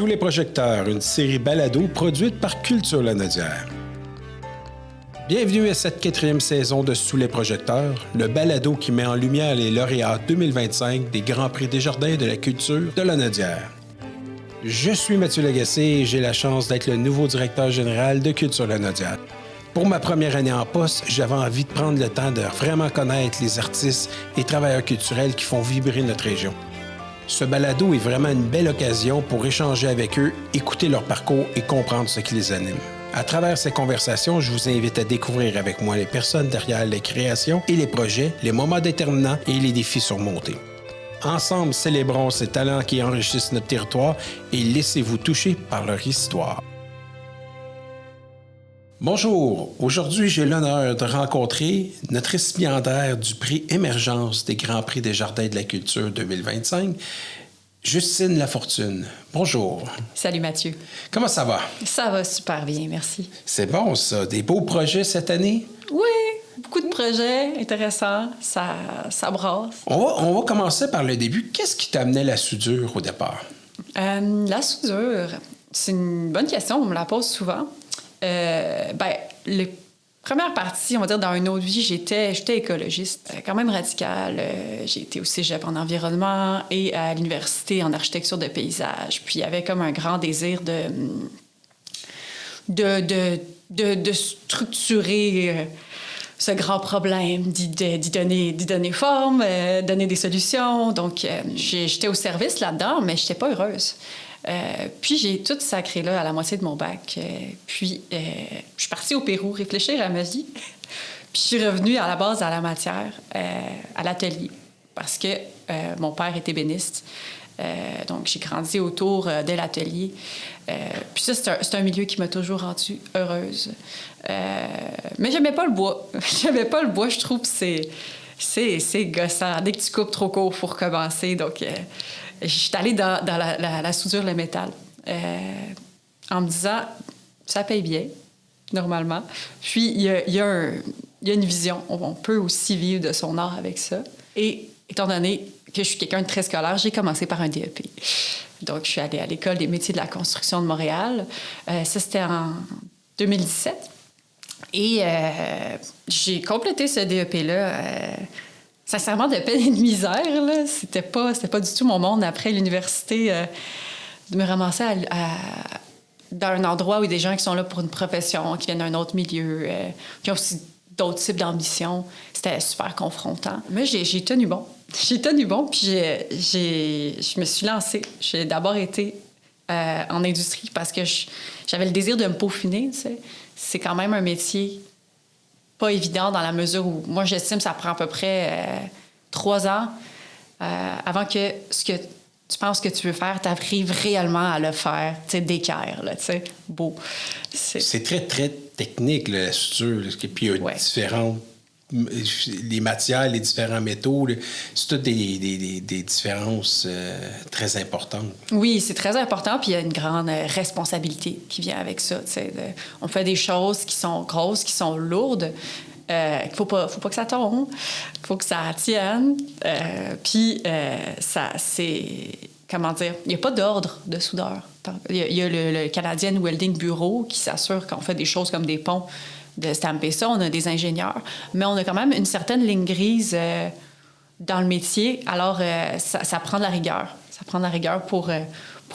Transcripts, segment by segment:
Sous les projecteurs, une série balado produite par Culture Lanaudière. Bienvenue à cette 4e saison de Sous les projecteurs, le balado qui met en lumière les lauréats 2025 des Grands Prix Desjardins de la culture de Lanaudière. Je suis Mathieu Lagacé et j'ai la chance d'être le nouveau directeur général de Culture Lanaudière. Pour ma première année en poste, j'avais envie de prendre le temps de vraiment connaître les artistes et travailleurs culturels qui font vibrer notre région. Ce balado est vraiment une belle occasion pour échanger avec eux, écouter leur parcours et comprendre ce qui les anime. À travers ces conversations, je vous invite à découvrir avec moi les personnes derrière les créations et les projets, les moments déterminants et les défis surmontés. Ensemble, célébrons ces talents qui enrichissent notre territoire et laissez-vous toucher par leur histoire. Bonjour, aujourd'hui j'ai l'honneur de rencontrer notre récipiendaire du prix Émergence des Grands Prix Desjardins de la culture 2025, Justine Lafortune. Bonjour. Salut Mathieu. Comment ça va? Ça va super bien, merci. C'est bon ça, des beaux projets cette année? Oui, beaucoup de projets intéressants, ça brasse. On va commencer par le début. Qu'est-ce qui t'amenait la soudure au départ? La soudure, c'est une bonne question, on me la pose souvent. Les premières parties, on va dire, dans une autre vie, j'étais écologiste, quand même radicale. J'ai été au cégep en environnement et à l'université en architecture de paysage. Puis il y avait comme un grand désir de structurer ce grand problème, d'y donner forme, donner des solutions. Donc, j'étais au service là-dedans, mais je n'étais pas heureuse. Puis j'ai tout sacré là à la moitié de mon bac. Je suis partie au Pérou réfléchir à ma vie. Puis je suis revenue à la base à la matière, à l'atelier, parce que mon père était ébéniste. Donc j'ai grandi autour de l'atelier. Puis ça, c'est un milieu qui m'a toujours rendue heureuse. Mais j'aimais pas le bois. Je trouve que c'est gossant. Dès que tu coupes trop court, il faut recommencer. Donc je suis allée dans la soudure, le métal, en me disant, ça paye bien, normalement. Puis, il y a une vision. On peut aussi vivre de son art avec ça. Et étant donné que je suis quelqu'un de très scolaire, j'ai commencé par un DEP. Donc, je suis allée à l'École des métiers de la construction de Montréal. Ça, c'était en 2017. Et j'ai complété ce DEP-là... sincèrement, de peine et de misère, là. C'était pas du tout mon monde après l'université de me ramasser dans un endroit où il y a des gens qui sont là pour une profession, qui viennent d'un autre milieu, qui ont aussi d'autres types d'ambitions. C'était super confrontant. Mais j'ai tenu bon. Puis je me suis lancée. J'ai d'abord été en industrie parce que j'avais le désir de me peaufiner, tu sais. C'est quand même un métier pas évident dans la mesure où, moi, j'estime que ça prend à peu près 3 ans avant que ce que tu penses que tu veux faire, tu arrives réellement à le faire, tu sais, d'équerre, là, tu sais, beau. C'est très, très technique, là, la suture. Puis il y a différentes... Les matières, les différents métaux, là, c'est toutes des différences très importantes. Oui, c'est très important, puis il y a une grande responsabilité qui vient avec ça. On fait des choses qui sont grosses, qui sont lourdes. Il faut pas que ça tombe, il faut que ça tienne. Puis ça, c'est... Comment dire? Il n'y a pas d'ordre de soudeur. Il y a le Canadian Welding Bureau qui s'assure qu'on fait des choses comme des ponts, de stamper ça. On a des ingénieurs, mais on a quand même une certaine ligne grise dans le métier. Alors, ça prend de la rigueur. Ça prend de la rigueur pour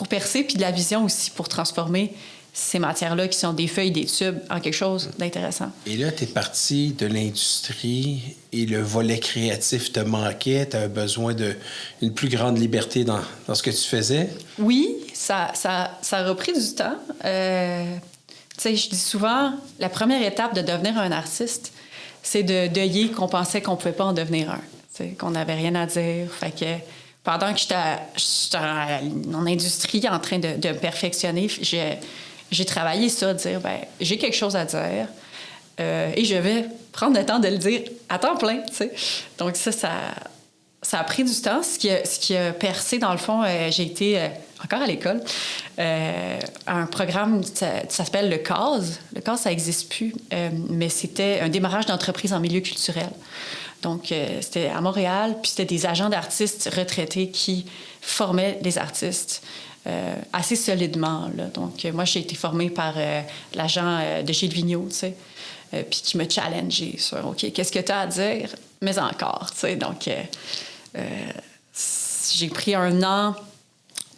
percer, puis de la vision aussi pour transformer ces matières-là qui sont des feuilles, des tubes, en quelque chose d'intéressant. Et là, tu es parti de l'industrie et le volet créatif te manquait. Tu avais besoin d'une plus grande liberté dans ce que tu faisais? Oui, ça a repris du temps. Tu sais, je dis souvent, la première étape de devenir un artiste, c'est de deuiller qu'on pensait qu'on ne pouvait pas en devenir un, tu sais, qu'on n'avait rien à dire. Fait que pendant que j'étais en industrie en train de me perfectionner, j'ai travaillé ça, de dire, ben j'ai quelque chose à dire et je vais prendre le temps de le dire à temps plein, tu sais. Donc ça a pris du temps. Ce qui a percé, dans le fond, j'ai été encore à l'école, un programme, ça s'appelle le CASE. Le CASE, ça n'existe plus, mais c'était un démarrage d'entreprise en milieu culturel. Donc, c'était à Montréal, puis c'était des agents d'artistes retraités qui formaient les artistes assez solidement, là. Donc, moi, j'ai été formée par l'agent de Gilles Vigneault, tu sais, puis qui m'a challengée sur, OK, qu'est-ce que tu as à dire? Mais encore, tu sais. Donc, j'ai pris un an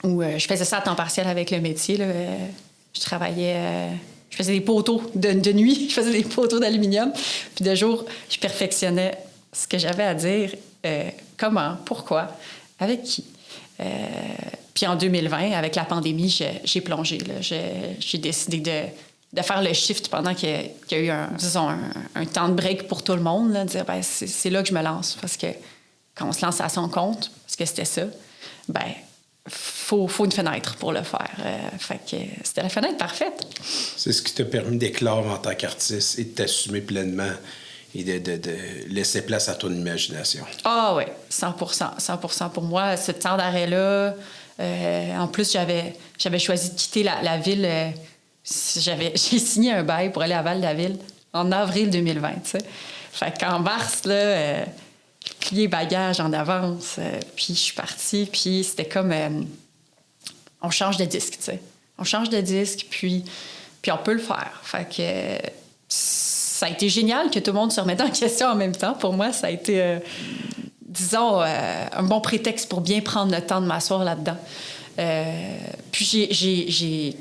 où je faisais ça à temps partiel avec le métier, là. Je travaillais... je faisais des poteaux de nuit, je faisais des poteaux d'aluminium. Puis de jour, je perfectionnais ce que j'avais à dire. Comment, pourquoi, avec qui. Puis en 2020, avec la pandémie, j'ai plongé. Là. J'ai décidé de faire le shift pendant qu'il y a eu un temps de break pour tout le monde. Là, de dire, ben, c'est là que je me lance. Parce que quand on se lance à son compte, parce que c'était ça, ben faut une fenêtre pour le faire. Fait que c'était la fenêtre parfaite. C'est ce qui t'a permis d'éclore en tant qu'artiste et de t'assumer pleinement et de laisser place à ton imagination. Ah oui, 100%. 100% pour moi, ce temps d'arrêt-là. En plus, j'avais choisi de quitter la ville. J'ai signé un bail pour aller à Val-la-Ville en avril 2020. Tu sais. Fait qu'en mars, là, plié bagage en avance, puis je suis partie, puis c'était comme... on change de disque, tu sais. On change de disque, puis on peut le faire. Fait que ça a été génial que tout le monde se remette en question en même temps. Pour moi, ça a été, disons, un bon prétexte pour bien prendre le temps de m'asseoir là-dedans. Puis j'ai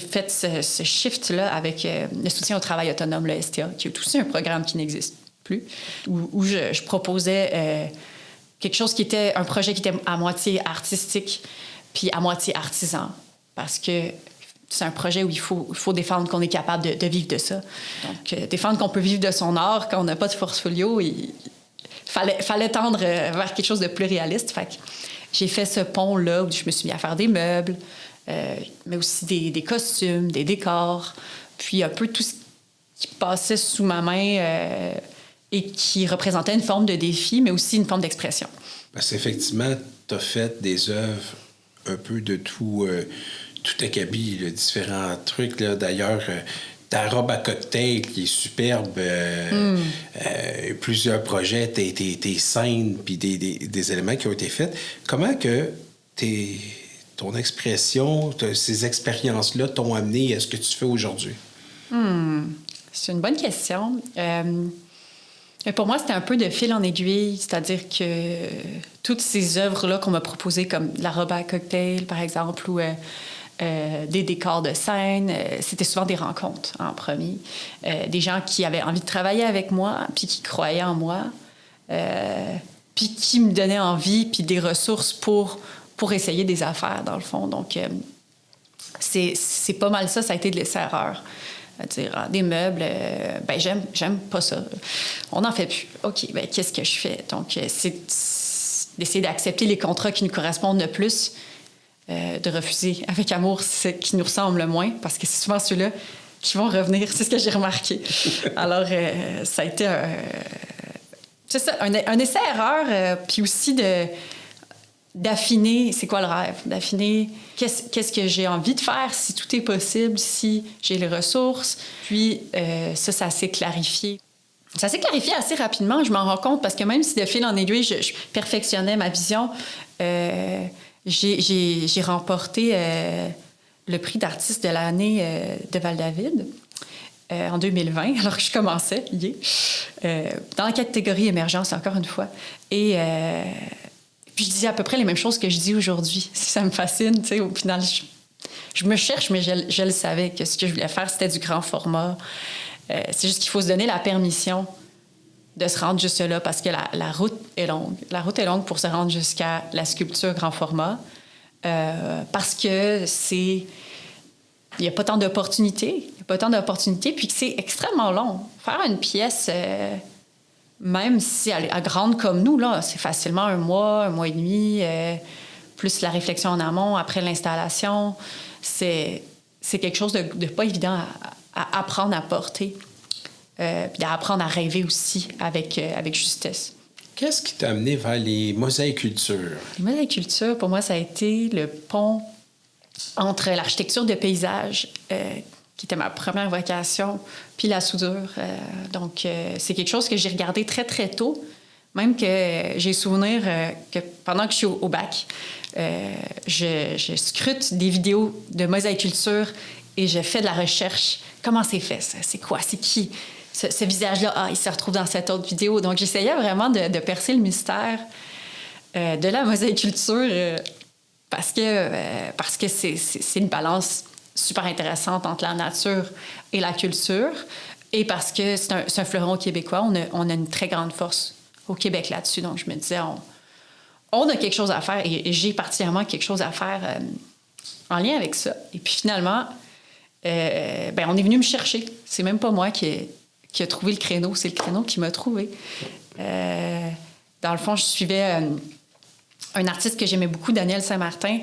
fait ce shift-là avec le soutien au travail autonome, le STA, qui est aussi un programme qui n'existe plus, où je proposais quelque chose qui était un projet qui était à moitié artistique puis à moitié artisan, parce que c'est un projet où il faut défendre qu'on est capable de vivre de ça. Donc, défendre qu'on peut vivre de son art quand on n'a pas de portfolio, il fallait tendre vers quelque chose de plus réaliste. Fait que j'ai fait ce pont-là où je me suis mis à faire des meubles, mais aussi des costumes, des décors, puis un peu tout ce qui passait sous ma main et qui représentait une forme de défi, mais aussi une forme d'expression. Parce qu'effectivement, tu as fait des œuvres un peu de tout acabit, là, différents trucs. Là. D'ailleurs, ta robe à cocktail qui est superbe, plusieurs projets, tes scènes, puis des éléments qui ont été faits. Comment que ton expression, ces expériences-là t'ont amené à ce que tu fais aujourd'hui? C'est une bonne question. Mais pour moi, c'était un peu de fil en aiguille, c'est-à-dire que toutes ces œuvres-là qu'on m'a proposées, comme la robe à cocktail, par exemple, ou des décors de scène, c'était souvent des rencontres en premier. Des gens qui avaient envie de travailler avec moi, puis qui croyaient en moi, puis qui me donnaient envie, puis des ressources pour essayer des affaires, dans le fond. Donc, c'est pas mal ça, ça a été de l'essai-erreur. À dire, des meubles, ben j'aime pas ça. On n'en fait plus. OK, ben qu'est-ce que je fais? Donc, c'est d'essayer d'accepter les contrats qui nous correspondent le plus, de refuser avec amour ce qui nous ressemble le moins, parce que c'est souvent ceux-là qui vont revenir. C'est ce que j'ai remarqué. Alors, ça a été c'est ça, un essai-erreur, puis aussi d'affiner c'est quoi le rêve, d'affiner qu'est-ce que j'ai envie de faire, si tout est possible, si j'ai les ressources. Puis ça s'est clarifié. Ça s'est clarifié assez rapidement, je m'en rends compte, parce que même si de fil en aiguille, je perfectionnais ma vision, j'ai remporté le prix d'artiste de l'année de Val-David en 2020, alors que je commençais, dans la catégorie émergence, encore une fois. Et... puis je disais à peu près les mêmes choses que je dis aujourd'hui. Ça me fascine, tu sais. Au final, je me cherche, mais je le savais que ce que je voulais faire, c'était du grand format. C'est juste qu'il faut se donner la permission de se rendre juste là, parce que la route est longue. La route est longue pour se rendre jusqu'à la sculpture grand format, parce que il n'y a pas tant d'opportunités. Puis que c'est extrêmement long. Faire une pièce... même si elle est grande comme nous, là, c'est facilement un mois et demi, plus la réflexion en amont, après l'installation. C'est quelque chose de pas évident à apprendre à porter, puis d'apprendre à rêver aussi avec justesse. Qu'est-ce qui t'a amené vers les mosaïcultures? Les mosaïcultures, pour moi, ça a été le pont entre l'architecture de paysage, qui était ma première vocation, puis la soudure. Donc, c'est quelque chose que j'ai regardé très, très tôt, Même que j'ai souvenir que pendant que je suis au bac, je scrute des vidéos de mosaïculture et je fais de la recherche. Comment c'est fait, ça? C'est quoi? C'est qui? Ce visage-là, il se retrouve dans cette autre vidéo. Donc, j'essayais vraiment de percer le mystère de la mosaïculture parce que c'est une balance super intéressante entre la nature et la culture et parce que c'est un fleuron québécois. On a une très grande force au Québec là-dessus. Donc, je me disais, on a quelque chose à faire et j'ai particulièrement quelque chose à faire en lien avec ça. Et puis finalement, on est venu me chercher. C'est même pas moi qui a trouvé le créneau, c'est le créneau qui m'a trouvé. Dans le fond, je suivais un artiste que j'aimais beaucoup, Daniel Saint-Martin,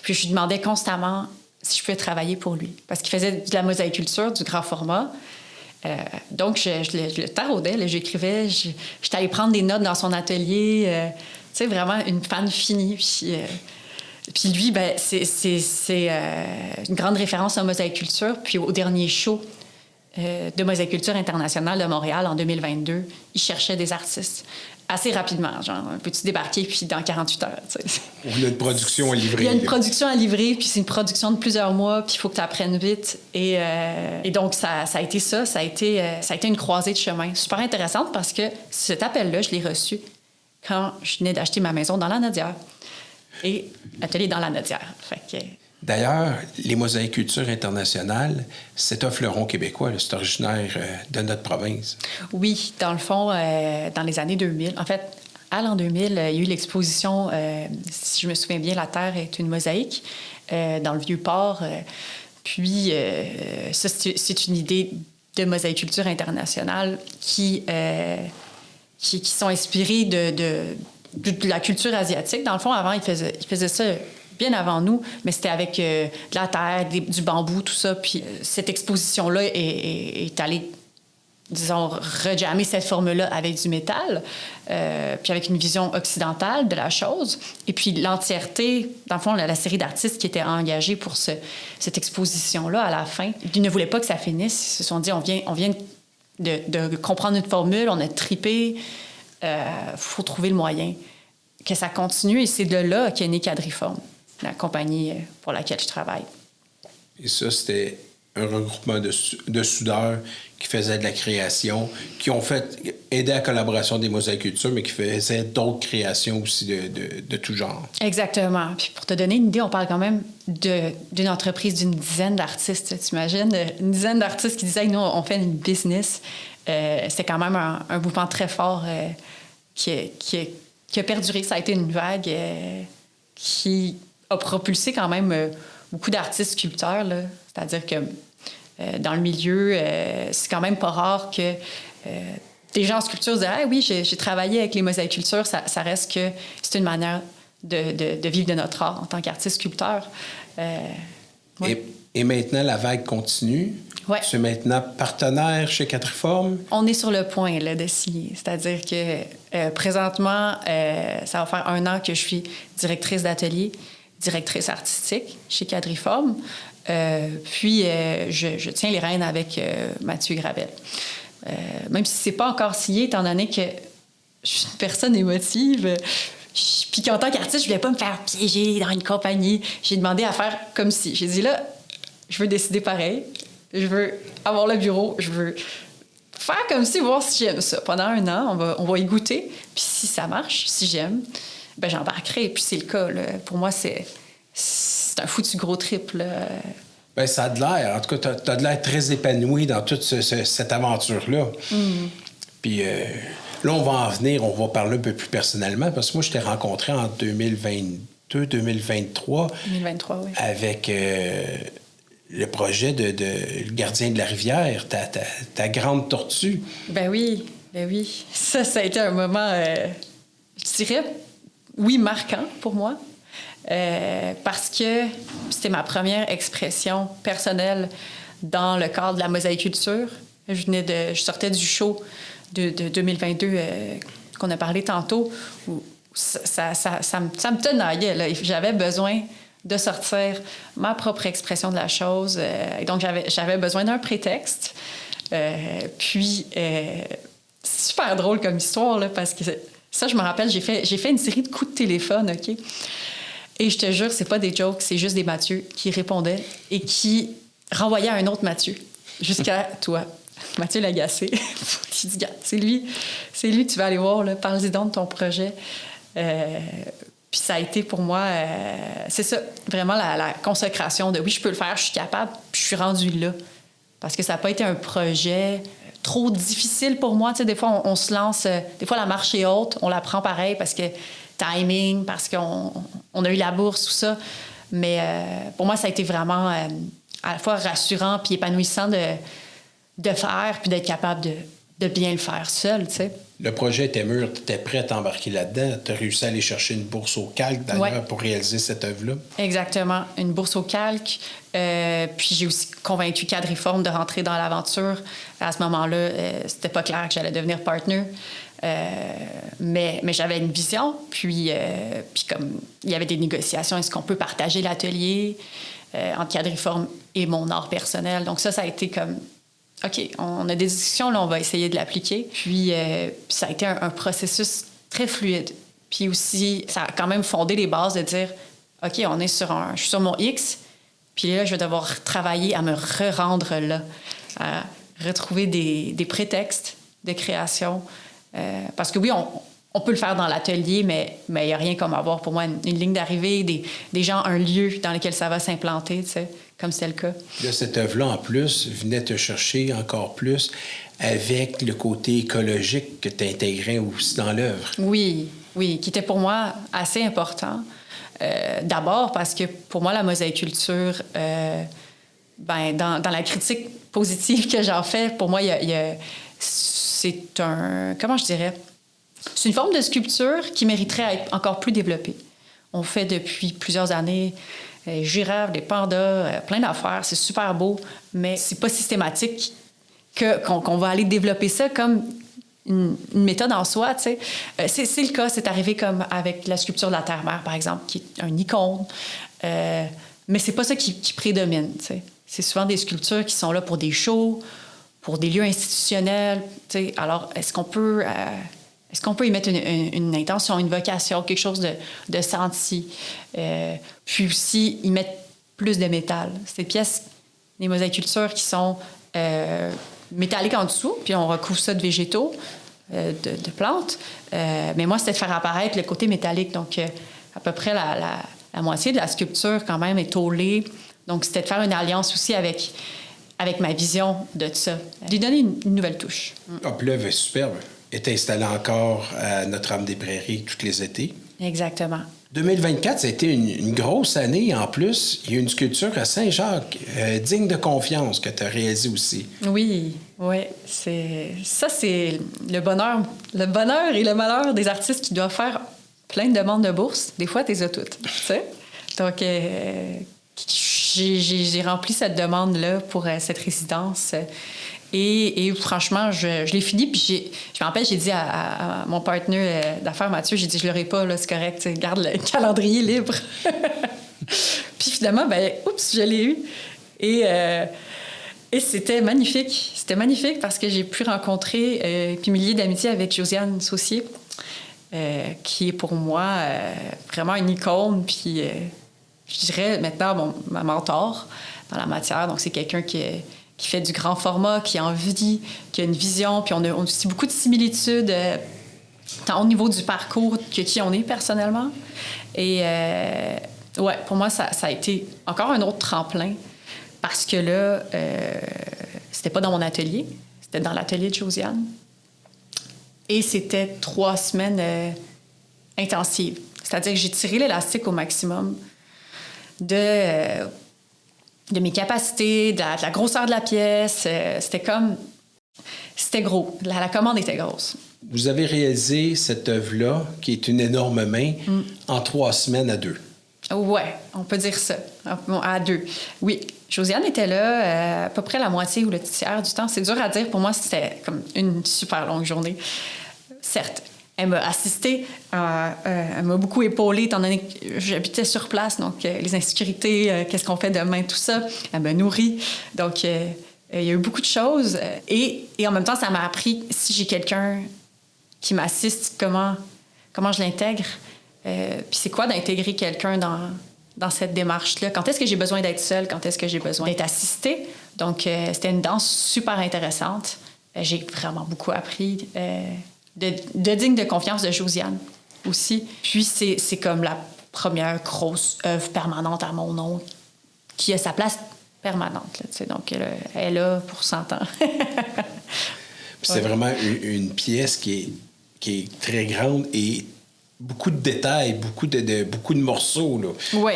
puis je lui demandais constamment si je pouvais travailler pour lui. Parce qu'il faisait de la mosaïculture, du grand format. Donc, je le taraudais, là, j'écrivais, j'étais allée prendre des notes dans son atelier. Tu sais, vraiment une fan finie. Puis lui, c'est une grande référence en mosaïculture. Puis au dernier show de mosaïculture internationale de Montréal en 2022, il cherchait des artistes assez rapidement. Genre, peux-tu débarquer, puis dans 48 heures, tu sais. Il y a une production à livrer. Il y a une production à livrer, puis c'est une production de plusieurs mois, puis il faut que tu apprennes vite. Et donc, ça a été ça. Ça a été une croisée de chemin super intéressante parce que cet appel-là, je l'ai reçu quand je venais d'acheter ma maison dans la Nodière. Et atelier dans la Nodière. Fait que... D'ailleurs, les mosaïcultures internationales, c'est un fleuron québécois, là, c'est originaire de notre province. Oui, dans le fond, dans les années 2000. En fait, à l'an 2000, il y a eu l'exposition, si je me souviens bien, La Terre est une mosaïque, dans le Vieux-Port. Puis, ça, c'est une idée de mosaïculture internationale qui sont inspirées de la culture asiatique. Dans le fond, avant, ils faisaient ça bien avant nous, mais c'était avec de la terre, du bambou, tout ça. Puis cette exposition-là est allée, disons, rejammer cette forme-là avec du métal, puis avec une vision occidentale de la chose. Et puis l'entièreté, dans le fond, la série d'artistes qui étaient engagés pour cette exposition-là, à la fin, ils ne voulaient pas que ça finisse. Ils se sont dit, on vient de comprendre une formule, on a trippé, faut trouver le moyen que ça continue. Et c'est de là qu'est né Quadriforme, la compagnie pour laquelle je travaille. Et ça, c'était un regroupement de soudeurs qui faisaient de la création, qui ont aidé à la collaboration des mosaïcultures, mais qui faisaient d'autres créations aussi de tout genre. Exactement. Puis pour te donner une idée, on parle quand même d'une entreprise d'une dizaine d'artistes. T'imagines? Une dizaine d'artistes qui disaient que nous, on fait une business. C'était quand même un mouvement très fort qui a perduré. Ça a été une vague qui a propulsé quand même beaucoup d'artistes sculpteurs, là. C'est-à-dire que dans le milieu, c'est quand même pas rare que des gens en sculpture disent « Ah oui, j'ai travaillé avec les mosaïcultures ». Ça reste que c'est une manière de vivre de notre art en tant qu'artiste sculpteur. Ouais. Et maintenant, la vague continue. Ouais. Tu es maintenant partenaire chez Quadriforme. On est sur le point là, de signer. C'est-à-dire que présentement, ça va faire 1 an que je suis directrice d'atelier, directrice artistique chez Quadriforme. Puis, je tiens les rênes avec Mathieu Gravel. Même si c'est pas encore signé, étant donné que je suis une personne émotive, puis qu'en tant qu'artiste, je voulais pas me faire piéger dans une compagnie. J'ai demandé à faire comme si. J'ai dit là, je veux décider pareil. Je veux avoir le bureau. Je veux faire comme si, voir si j'aime ça. Pendant 1 an, on va y goûter. Puis si ça marche, si j'aime, ben j'embarquerai. Puis c'est le cas, là. Pour moi, c'est un foutu gros trip, là. Ben, ça a de l'air. En tout cas, tu as de l'air très épanoui dans toute cette aventure-là. Mm. Puis là, on va en venir, on va parler un peu plus personnellement, parce que moi, je t'ai rencontré en 2022, 2023. 2023, oui. Avec le projet de Le Gardien de la rivière, ta grande tortue. Ben oui. Ça a été un moment, je dirais, oui, marquant pour moi. Parce que c'était ma première expression personnelle dans le cadre de la mosaïculture. Je sortais du show de 2022 qu'on a parlé tantôt, où ça me tenaillait, là. J'avais besoin de sortir ma propre expression de la chose. Et donc, j'avais besoin d'un prétexte. Puis, c'est super drôle comme histoire, là, parce que Ça, je me rappelle, j'ai fait une série de coups de téléphone, OK? Et je te jure, c'est pas des jokes, c'est juste des Mathieu qui répondaient et qui renvoyaient à un autre Mathieu, jusqu'à toi, Mathieu Lagacé. Tu dis, c'est lui, tu vas aller voir, là, parle-y donc de ton projet. Puis ça a été pour moi, c'est ça, vraiment la consécration de oui, je peux le faire, je suis capable, puis je suis rendue là. Parce que ça n'a pas été un projet trop difficile pour moi. Tu sais, des fois, on se lance, des fois, la marche est haute, on la prend pareil parce que timing, parce qu'on a eu la bourse, tout ça. Mais pour moi, ça a été vraiment à la fois rassurant puis épanouissant de faire puis d'être capable de bien le faire seul, tu sais. Le projet était mûr, tu étais prête à embarquer là-dedans. Tu as réussi à aller chercher une bourse au calque, d'ailleurs, pour réaliser cette œuvre-là. Exactement, une bourse au calque. Puis j'ai aussi convaincu Quadriforme de rentrer dans l'aventure. À ce moment-là, c'était pas clair que j'allais devenir partner. Mais j'avais une vision. Puis comme il y avait des négociations, est-ce qu'on peut partager l'atelier entre Quadriforme et mon art personnel? Donc ça a été comme... OK, on a des discussions, là, on va essayer de l'appliquer. Puis ça a été un processus très fluide. Puis aussi, ça a quand même fondé les bases de dire, OK, je suis sur mon X, puis là, je vais devoir travailler à me re-rendre là, à retrouver des prétextes de création. Parce que oui, on peut le faire dans l'atelier, mais il n'y a rien comme avoir, pour moi, une ligne d'arrivée, des gens, un lieu dans lequel ça va s'implanter, tu sais, comme c'est le cas. Là, cette œuvre-là, en plus, venait te chercher encore plus avec le côté écologique que tu intégrais aussi dans l'œuvre. Oui, qui était pour moi assez important. D'abord parce que pour moi, la mosaïculture, dans la critique positive que j'en fais, pour moi, c'est comment je dirais? C'est une forme de sculpture qui mériterait à être encore plus développée. On fait depuis plusieurs années des girafes, des pandas, plein d'affaires. C'est super beau, mais c'est pas systématique qu'on va aller développer ça comme une méthode en soi, tu sais. C'est le cas, c'est arrivé comme avec la sculpture de la Terre-Mère, par exemple, qui est un icône. Mais c'est pas ça qui prédomine, tu sais. C'est souvent des sculptures qui sont là pour des shows, pour des lieux institutionnels, tu sais. Alors, est-ce qu'on peut y mettre une intention, une vocation, quelque chose de senti? Puis aussi, y mettre plus de métal. Ces pièces, les mosaïcultures qui sont métalliques en dessous, puis on recouvre ça de végétaux, de plantes. Mais moi, c'était de faire apparaître le côté métallique. Donc, à peu près la moitié de la sculpture, quand même, est tôlée. Donc, c'était de faire une alliance aussi avec ma vision de ça. De lui donner une nouvelle touche. Ah, puis l'œuvre est superbe. Est installé encore à Notre-Dame-des-Prairies tous les étés. Exactement. 2024, ça a été une grosse année. En plus, il y a une sculpture à Saint-Jacques, digne de confiance, que tu as réalisée aussi. Oui. C'est le bonheur et le malheur des artistes qui doivent faire plein de demandes de bourse. Des fois, tu les as toutes, tu sais. Donc, j'ai rempli cette demande-là pour cette résidence. Et franchement, je l'ai fini. Puis je me rappelle, j'ai dit à mon partenaire d'affaires, Mathieu, j'ai dit, je l'aurai pas, là, c'est correct, garde le calendrier libre. Puis finalement, je l'ai eu. Et c'était magnifique. C'était magnifique parce que j'ai pu rencontrer puis me lier d'amitié avec Josiane Saucier, qui est pour moi vraiment une icône. Puis je dirais maintenant ma mentor dans la matière. Donc, c'est quelqu'un qui fait du grand format, qui a envie, qui a une vision. Puis on a aussi beaucoup de similitudes, tant au niveau du parcours que qui on est personnellement. Et pour moi, ça a été encore un autre tremplin parce que là, c'était pas dans mon atelier, c'était dans l'atelier de Josiane. Et c'était 3 semaines intensives. C'est-à-dire que j'ai tiré l'élastique au maximum de mes capacités, de la grosseur de la pièce. C'était gros. La commande était grosse. Vous avez réalisé cette œuvre-là, qui est une énorme main, en 3 semaines à 2. Ouais, on peut dire ça. À 2. Oui. Josiane était là à peu près la moitié ou le tiers du temps. C'est dur à dire. Pour moi, c'était comme une super longue journée. Certes, elle m'a assistée, elle m'a beaucoup épaulée, étant donné que j'habitais sur place, donc les insécurités, qu'est-ce qu'on fait demain, tout ça. Elle m'a nourrie. Donc, il y a eu beaucoup de choses. Et en même temps, ça m'a appris, si j'ai quelqu'un qui m'assiste, comment comment je l'intègre, puis c'est quoi d'intégrer quelqu'un dans cette démarche-là. Quand est-ce que j'ai besoin d'être seule? Quand est-ce que j'ai besoin d'être assistée? Donc, c'était une danse super intéressante. J'ai vraiment beaucoup appris. De Digne de confiance de Josiane aussi. Puis, c'est comme la première grosse œuvre permanente à mon nom qui a sa place permanente. Là, donc, elle est là pour 100 ans. C'est vraiment une pièce qui est très grande et beaucoup de détails, beaucoup de morceaux. Oui.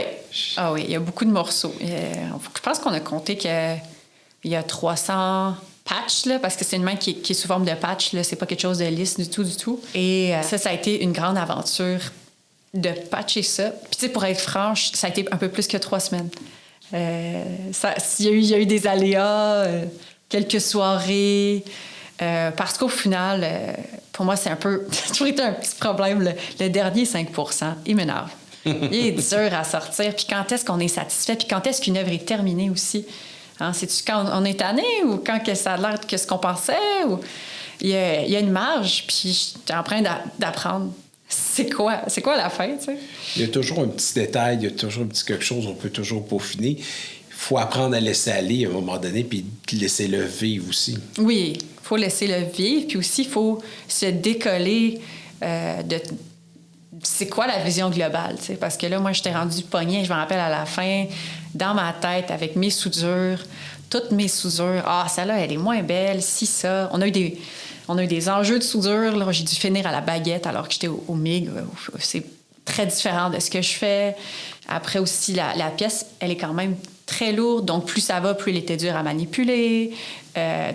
Ah oui, il y a beaucoup de morceaux. Je pense qu'on a compté qu'il y a 300 patchs, là, parce que c'est une main qui est sous forme de patch. Là. C'est pas quelque chose de lisse du tout. Et ça a été une grande aventure de patcher ça. Puis, tu sais, pour être franche, ça a été un peu plus que 3 semaines. Il y a eu des aléas, quelques soirées... parce qu'au final, pour moi, c'est un peu... Ça a toujours été un petit problème. Le dernier 5 % il m'énerve. Il est dur à sortir. Puis quand est-ce qu'on est satisfait? Puis quand est-ce qu'une œuvre est terminée aussi? Hein, c'est-tu quand on est tanné ou quand que ça a l'air que ce qu'on pensait? Ou... Il y a une marge, puis j'étais en train d'apprendre. C'est quoi la fin, tu sais? Il y a toujours un petit détail, il y a toujours un petit quelque chose, on peut toujours peaufiner. Il faut apprendre à laisser aller à un moment donné, puis laisser le vivre aussi. Oui, il faut laisser le vivre, puis aussi, il faut se décoller de... C'est quoi la vision globale, tu sais? Parce que là, moi, j'étais rendue pognée, je me rappelle à la fin, dans ma tête, avec mes soudures, toutes mes soudures. Ah, celle-là, elle est moins belle, si ça. On a eu des enjeux de soudure. Là, j'ai dû finir à la baguette alors que j'étais au MIG. C'est très différent de ce que je fais. Après aussi, la pièce, elle est quand même très lourde. Donc, plus ça va, plus elle était dure à manipuler.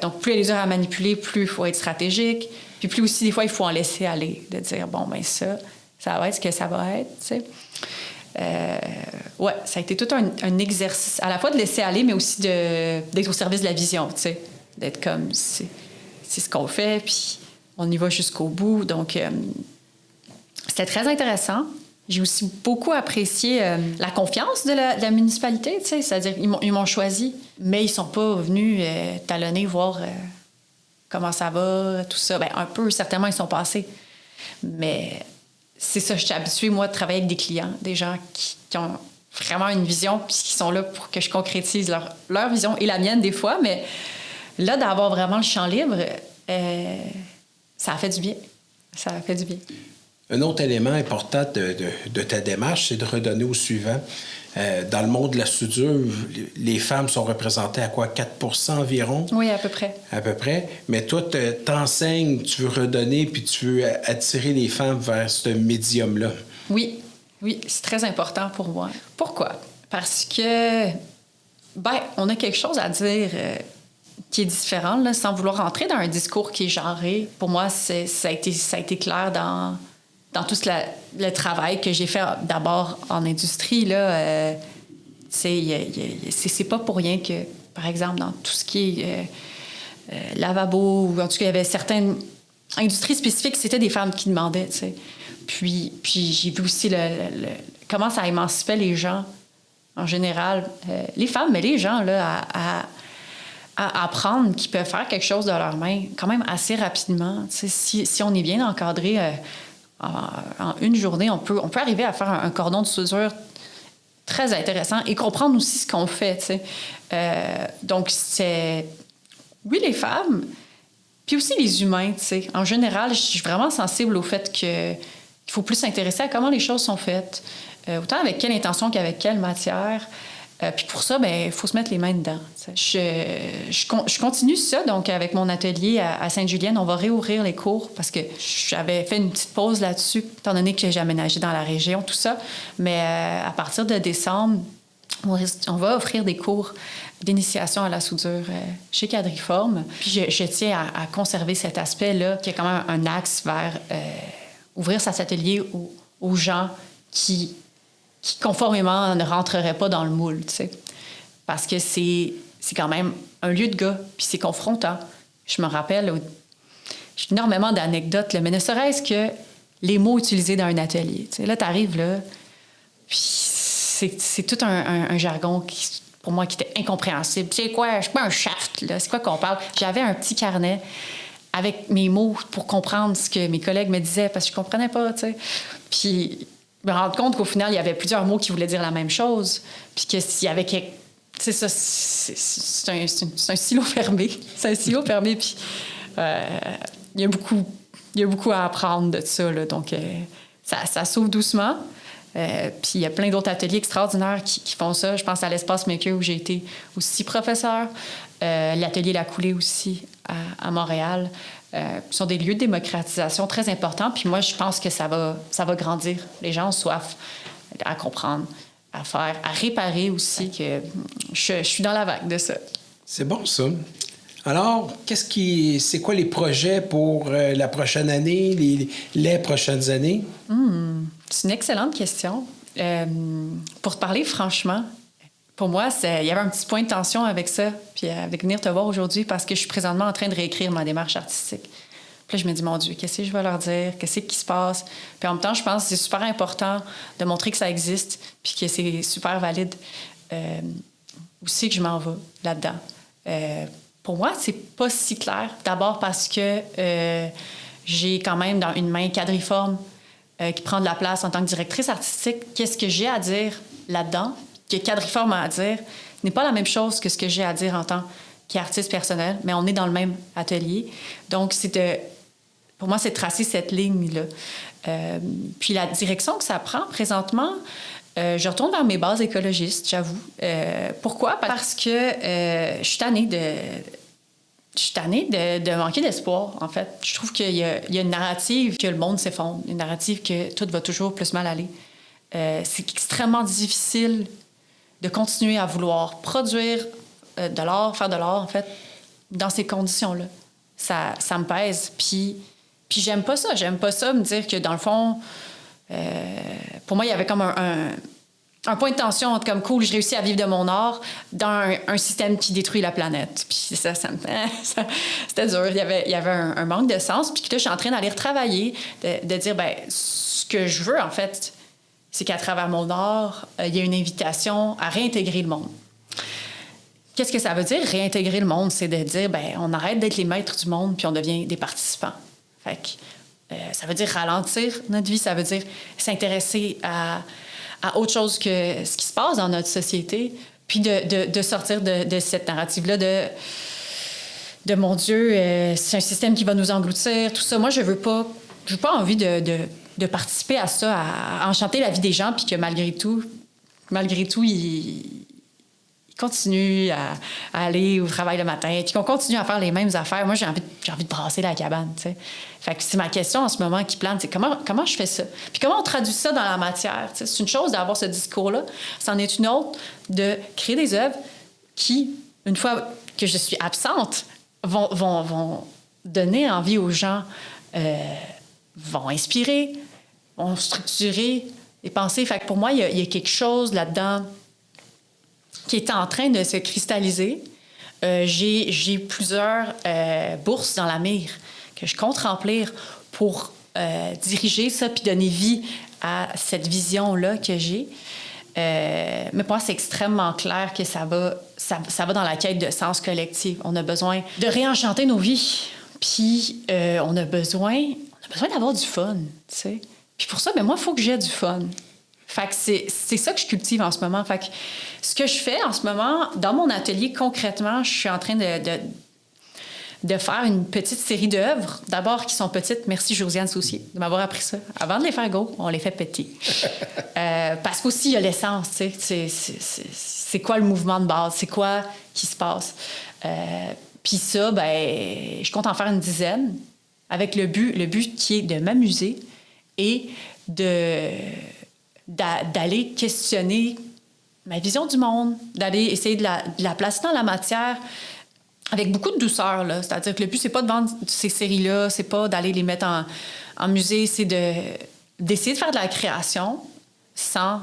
Donc, plus elle est dure à manipuler, plus il faut être stratégique. Puis plus aussi, des fois, il faut en laisser aller. De dire, bon, ben ça va être ce que ça va être, tu sais. Ouais, ça a été tout un exercice, à la fois de laisser aller, mais aussi d'être au service de la vision, tu sais. D'être comme, c'est ce qu'on fait, puis on y va jusqu'au bout. Donc, c'était très intéressant. J'ai aussi beaucoup apprécié la confiance de la municipalité, tu sais. C'est-à-dire, ils m'ont choisi, mais ils sont pas venus talonner, voir comment ça va, tout ça. Bien, un peu, certainement, ils sont passés. Mais... C'est ça, je suis habituée, moi, de travailler avec des clients, des gens qui ont vraiment une vision puis qui sont là pour que je concrétise leur vision et la mienne des fois. Mais là, d'avoir vraiment le champ libre, ça a fait du bien. Ça a fait du bien. Un autre élément important de ta démarche, c'est de redonner au suivant. Dans le monde de la soudure, les femmes sont représentées à quoi? 4 % environ? Oui, à peu près. À peu près. Mais toi, t'enseignes, tu veux redonner, puis tu veux attirer les femmes vers ce médium-là. Oui, c'est très important pour moi. Pourquoi? Parce que, on a quelque chose à dire qui est différent, là, sans vouloir rentrer dans un discours qui est genré. Pour moi, ça a été clair dans tout le travail que j'ai fait d'abord en industrie, là, c'est pas pour rien que, par exemple, dans tout ce qui est lavabo, ou en tout cas, il y avait certaines industries spécifiques, c'était des femmes qui demandaient, tu sais. Puis j'ai vu aussi comment ça émancipait les gens, en général, les femmes, mais les gens, là, à apprendre qu'ils peuvent faire quelque chose de leurs mains quand même assez rapidement. Tu sais, si on est bien encadré... en une journée, on peut arriver à faire un cordon de soudure très intéressant et comprendre aussi ce qu'on fait, tu sais. Donc, c'est... Oui, les femmes, puis aussi les humains, tu sais. En général, je suis vraiment sensible au fait qu'il faut plus s'intéresser à comment les choses sont faites, autant avec quelle intention qu'avec quelle matière. Puis pour ça, il faut se mettre les mains dedans. Je continue ça, donc avec mon atelier à Sainte-Julienne. On va réouvrir les cours parce que j'avais fait une petite pause là-dessus, étant donné que j'ai aménagé dans la région, tout ça. Mais à partir de décembre, on va offrir des cours d'initiation à la soudure chez Quadriforme. Puis je tiens à conserver cet aspect-là, qui est quand même un axe vers ouvrir cet atelier aux gens qui conformément ne rentreraient pas dans le moule, tu sais. Parce que c'est quand même un lieu de gars, puis c'est confrontant. Je me rappelle, j'ai énormément d'anecdotes, là, mais ne serait-ce que les mots utilisés dans un atelier. Tu sais, là, t'arrives là, puis c'est tout un jargon qui, pour moi, qui était incompréhensible. Tu sais quoi, je suis pas un shaft, là, c'est quoi qu'on parle? J'avais un petit carnet avec mes mots pour comprendre ce que mes collègues me disaient parce que je comprenais pas, tu sais. Puis me rendre compte qu'au final, il y avait plusieurs mots qui voulaient dire la même chose. Puis que s'il y avait quelque... C'est ça, c'est un silo fermé. C'est un silo fermé, puis il y a beaucoup à apprendre de ça, là. Donc, ça s'ouvre doucement. Puis il y a plein d'autres ateliers extraordinaires qui font ça. Je pense à l'Espace Maker où j'ai été aussi professeur. L'atelier La Coulée aussi à Montréal. Sont des lieux de démocratisation très importants. Puis moi, je pense que ça va grandir. Les gens ont soif à comprendre, à faire, à réparer aussi. Que je suis dans la vague de ça. C'est bon, ça. Alors, c'est quoi les projets pour la prochaine année, les prochaines années? C'est une excellente question. Pour te parler franchement, pour moi, il y avait un petit point de tension avec ça, puis avec venir te voir aujourd'hui, parce que je suis présentement en train de réécrire ma démarche artistique. Puis là, je me dis, mon Dieu, qu'est-ce que je vais leur dire? Qu'est-ce qui se passe? Puis en même temps, je pense que c'est super important de montrer que ça existe, puis que c'est super valide. Où c'est que je m'en vais là-dedans? Pour moi, c'est pas si clair. D'abord parce que j'ai quand même dans une main quadriforme qui prend de la place en tant que directrice artistique. Qu'est-ce que j'ai à dire là-dedans? Que quadriforme a à dire n'est pas la même chose que ce que j'ai à dire en tant qu'artiste personnel, mais on est dans le même atelier. Donc, pour moi, c'est de tracer cette ligne-là. Puis la direction que ça prend présentement, je retourne vers mes bases écologistes, j'avoue. Pourquoi? Parce que je suis tannée de manquer d'espoir, en fait. Je trouve qu'il y a une narrative que le monde s'effondre, une narrative que tout va toujours plus mal aller. C'est extrêmement difficile de continuer à vouloir produire de l'art, faire de l'art, en fait, dans ces conditions-là. Ça me pèse. Puis j'aime pas ça. J'aime pas ça, me dire que, dans le fond, pour moi, il y avait comme un point de tension entre comme cool, je réussis à vivre de mon art dans un système qui détruit la planète. Puis c'était dur. Il y avait un manque de sens. Puis là, je suis en train d'aller retravailler, de dire, ben ce que je veux, en fait, c'est qu'à travers mon art, il y a une invitation à réintégrer le monde. Qu'est-ce que ça veut dire, réintégrer le monde? C'est de dire, ben on arrête d'être les maîtres du monde puis on devient des participants. Fait que ça veut dire ralentir notre vie, ça veut dire s'intéresser à autre chose que ce qui se passe dans notre société, puis de sortir de cette narrative-là de mon Dieu, c'est un système qui va nous engloutir, tout ça. Moi, je veux pas envie de participer à ça, à enchanter la vie des gens, puis que malgré tout, ils continuent à aller au travail le matin, puis qu'on continue à faire les mêmes affaires. Moi, j'ai envie de brasser la cabane, tu sais. Fait que c'est ma question en ce moment qui plane, c'est comment je fais ça? Puis comment on traduit ça dans la matière? T'sais? C'est une chose d'avoir ce discours-là, c'en est une autre de créer des œuvres qui, une fois que je suis absente, vont donner envie aux gens, vont inspirer, vont structurer les pensées. Fait que pour moi, il y a quelque chose là-dedans qui est en train de se cristalliser. J'ai plusieurs bourses dans la mire que je compte remplir pour diriger ça puis donner vie à cette vision-là que j'ai. Mais pour moi, c'est extrêmement clair que ça va dans la quête de sens collectif. On a besoin de réenchanter nos vies. Puis on a besoin d'avoir du fun, tu sais. Puis pour ça, ben moi, il faut que j'aie du fun. Fait que c'est ça que je cultive en ce moment. Fait que ce que je fais en ce moment, dans mon atelier, concrètement, je suis en train de faire une petite série d'œuvres. D'abord, qui sont petites. Merci, Josiane Saucier, de m'avoir appris ça. Avant de les faire gros, on les fait petits. Parce qu'aussi, il y a l'essence, tu sais. C'est quoi le mouvement de base? C'est quoi qui se passe? Puis ça, ben, je compte en faire une dizaine avec le but qui est de m'amuser et d'aller questionner ma vision du monde, d'aller essayer de la placer dans la matière avec beaucoup de douceur, là. C'est-à-dire que le but, c'est pas de vendre ces séries-là, c'est pas d'aller les mettre en musée, c'est d'essayer de faire de la création sans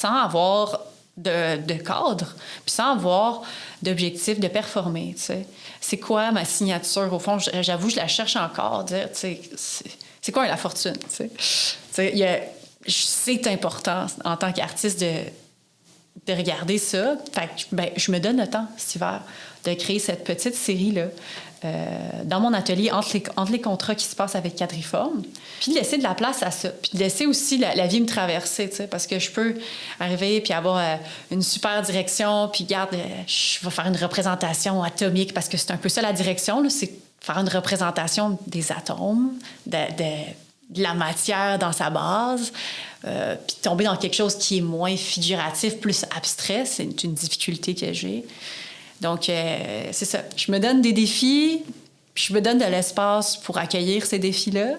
avoir de cadre, puis sans avoir d'objectif de performer, tu sais. C'est quoi ma signature? Au fond, j'avoue, je la cherche encore, dire, tu sais, c'est quoi la fortune, tu sais? C'est important en tant qu'artiste de regarder ça. Fait que, ben, je me donne le temps cet hiver de créer cette petite série-là dans mon atelier entre les contrats qui se passent avec Quadriforme, puis de laisser de la place à ça, puis de laisser aussi la vie me traverser, tu sais, parce que je peux arriver puis avoir une super direction, puis regarde, je vais faire une représentation atomique, parce que c'est un peu ça la direction, là, c'est faire une représentation des atomes, de la matière dans sa base, puis tomber dans quelque chose qui est moins figuratif, plus abstrait. C'est une difficulté que j'ai. Donc, c'est ça. Je me donne des défis, puis je me donne de l'espace pour accueillir ces défis-là.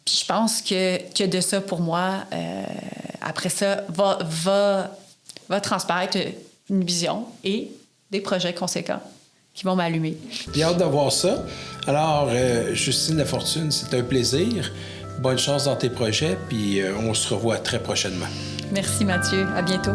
Puis je pense que de ça, pour moi, après ça, va transparaître une vision et des projets conséquents qui vont m'allumer. J'ai hâte de voir ça. Alors, Justine Lafortune, c'est un plaisir. Bonne chance dans tes projets, puis on se revoit très prochainement. Merci Mathieu. À bientôt.